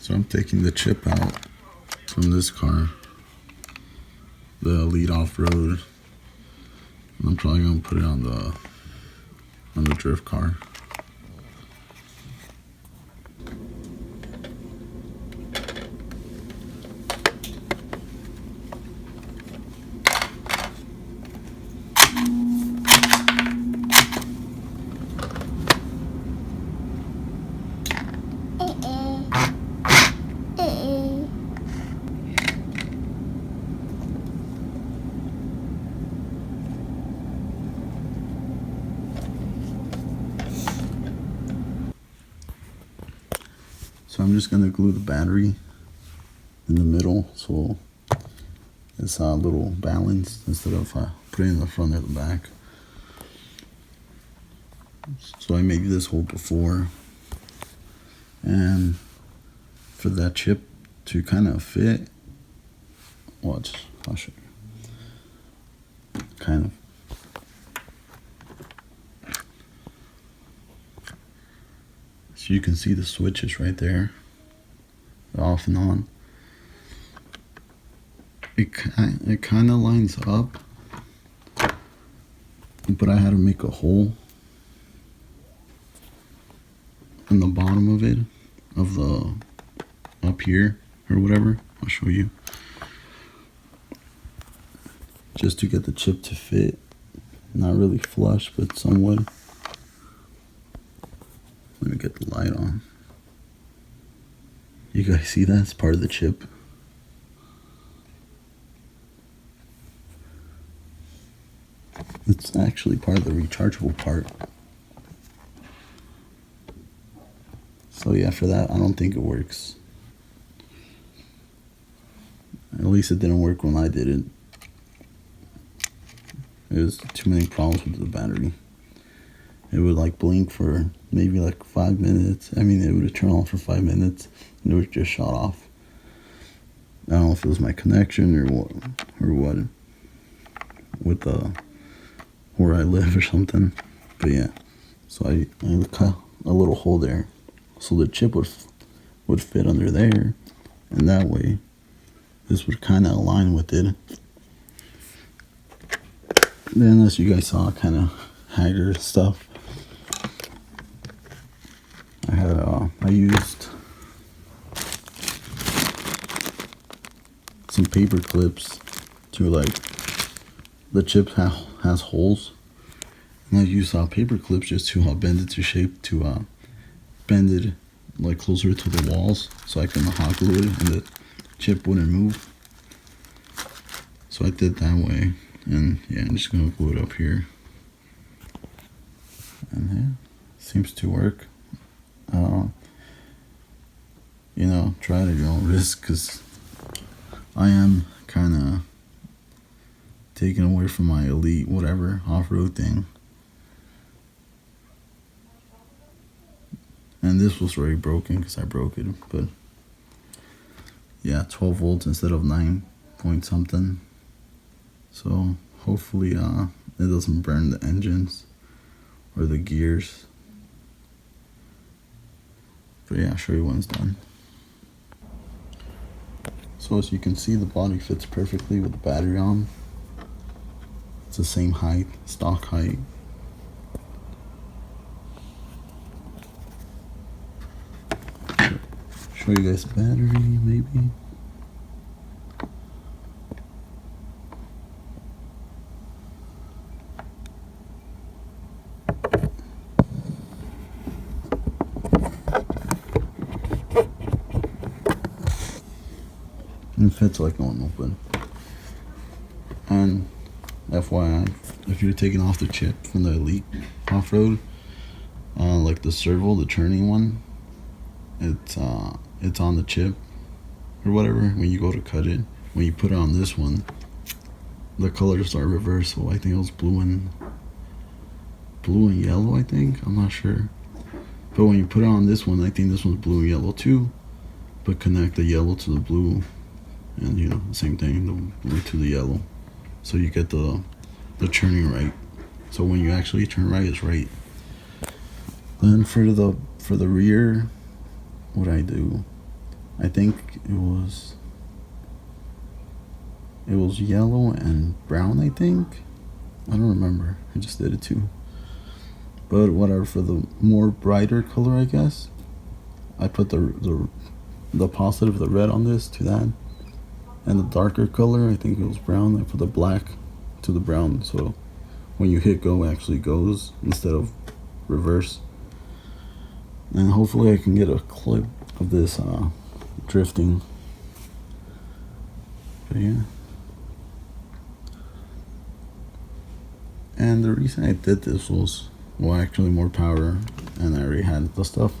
So I'm taking the chip out from this car, the Elite Off-Road, and I'm probably gonna put it on the drift car. So I'm just gonna glue the battery in the middle so it's a little balanced instead of putting it in the front or the back. So I made this hole before, and for that chip to kind of fit, watch, I'll show you. Kind of. So you can see the switches right there, off and on. It kind of lines up, but I had to make a hole in the bottom of it, up here or whatever. I'll show you. Just to get the chip to fit, not really flush, but somewhat. Let me get the light on. You guys see that? It's part of the chip. It's actually part of the rechargeable part. So yeah, for that, I don't think it works. At least it didn't work when I did it. There's too many problems with the battery. It would like blink for maybe like 5 minutes. I mean, it would turn on for 5 minutes and it would just shut off. I don't know if it was my connection or what with where I live or something. But yeah, so I cut a little hole there so the chip would fit under there, and that way this would kind of align with it. Then, as you guys saw, kind of hanger stuff. I used some paper clips to, like, the chip has holes, and I used paper clips just to bend it to shape, to bend it like closer to the walls so I can hot glue it and the chip wouldn't move. So I did that way, and yeah, I'm just gonna glue it up here, and yeah, seems to work. You know, try it at your own risk, because I am kind of taken away from my Elite whatever off-road thing. And this was already broken because I broke it, but yeah, 12 volts instead of 9 point something. So hopefully it doesn't burn the engines or the gears. But yeah, I'll show you when it's done. So as you can see, the body fits perfectly with the battery on. It's the same height, stock height. Show you guys the battery, maybe. It fits like normal, but, and FYI, if you're taking off the chip from the Elite Off-Road, like the servo, the turning one, it's on the chip or whatever. When you go to cut it, when you put it on this one, the colors are reversible. I think it was blue and yellow, I think, I'm not sure. But when you put it on this one, I think this one's blue and yellow too, but connect the yellow to the blue, and you know, same thing, the blue to the yellow, so you get the turning right. So when you actually turn right, it's right. Then for the rear, what I do, I think it was yellow and brown, I think. I don't remember. I just did it too. But whatever, for the more brighter color, I guess, I put the positive, the red on this to that. And the darker color, I think it was brown, I put the black to the brown. So when you hit go, it actually goes instead of reverse. And hopefully I can get a clip of this drifting. But yeah. And the reason I did this was, well, actually more power, and I already had the stuff.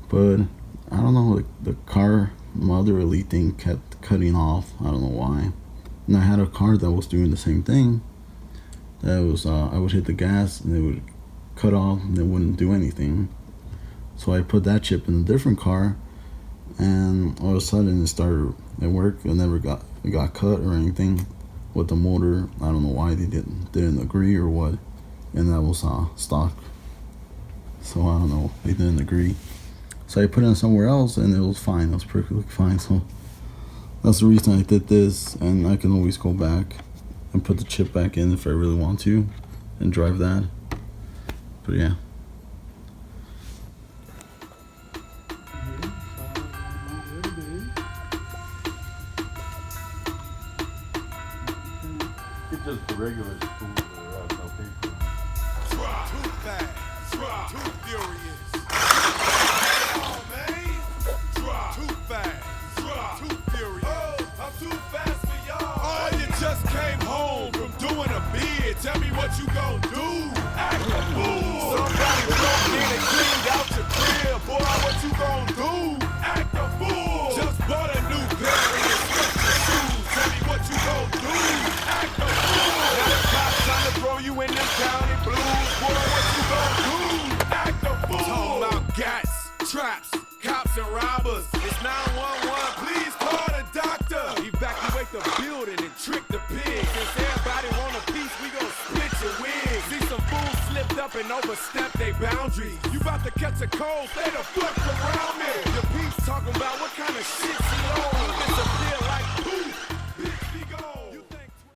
But I don't know, like the car, my other Elite thing kept cutting off. I don't know why. And I had a car that was doing the same thing. That was I would hit the gas and it would cut off and it wouldn't do anything. So I put that chip in a different car, and all of a sudden it worked. It never got cut or anything with the motor. I don't know why they didn't agree or what. And that was stock. So I don't know, they didn't agree. So I put it in somewhere else and it was fine. It was perfectly fine. So that's the reason I did this, and I can always go back and put the chip back in if I really want to and drive that. But yeah. It's just the regular school okay. Too fast, too furious. Oh man, too fast, too furious. Oh, I'm too fast for y'all. Oh, you just came home from doing a bid. Tell me what you gon' do. Act a fool. Somebody broke in and cleaned out your crib. Boy, what you gon' do? Act a fool. Just bought a new pair of special shoes. Tell me what you gon' do. Act a fool. Now the cops trying to throw you in them county blues. Boy, what you gon' do? Act a fool. Talking about gats, traps, cops and robbers. It's 911. Please call the doctor. Evacuate the building and trick the pigs. Since everybody want a piece, we gon' split your wig. See some fools slipped up and overstepped their boundaries. You about to catch a cold, stay the fuck around me. Your piece talking about what kind of shit she on. You disappear like